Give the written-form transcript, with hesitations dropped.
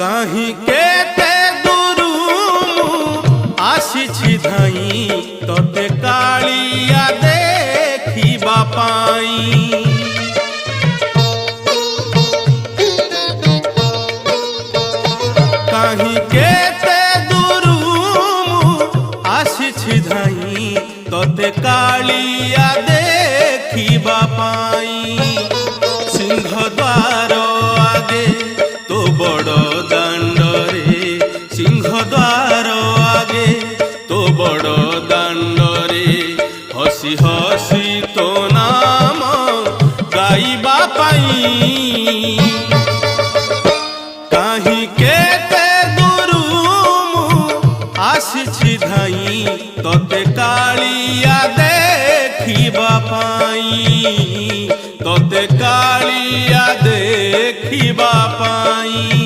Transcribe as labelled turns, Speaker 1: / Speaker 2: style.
Speaker 1: कहीं केते दूरू आसी धाई तोते कालिया देखिबा पाई। कहीं केते दूरू आसी धाई तोते कालिया देखिबा पाई। सिंहद्वार आगे तो बड़ दांडरे, सिंहद्वार आगे तो बड़ दांडरे हसी हसी तो नाम गाइबा पाई। कहीं केते दूरू आसी धाई तोते कालिया देखिबा पाई, तोते कालिया देखिबा पाई।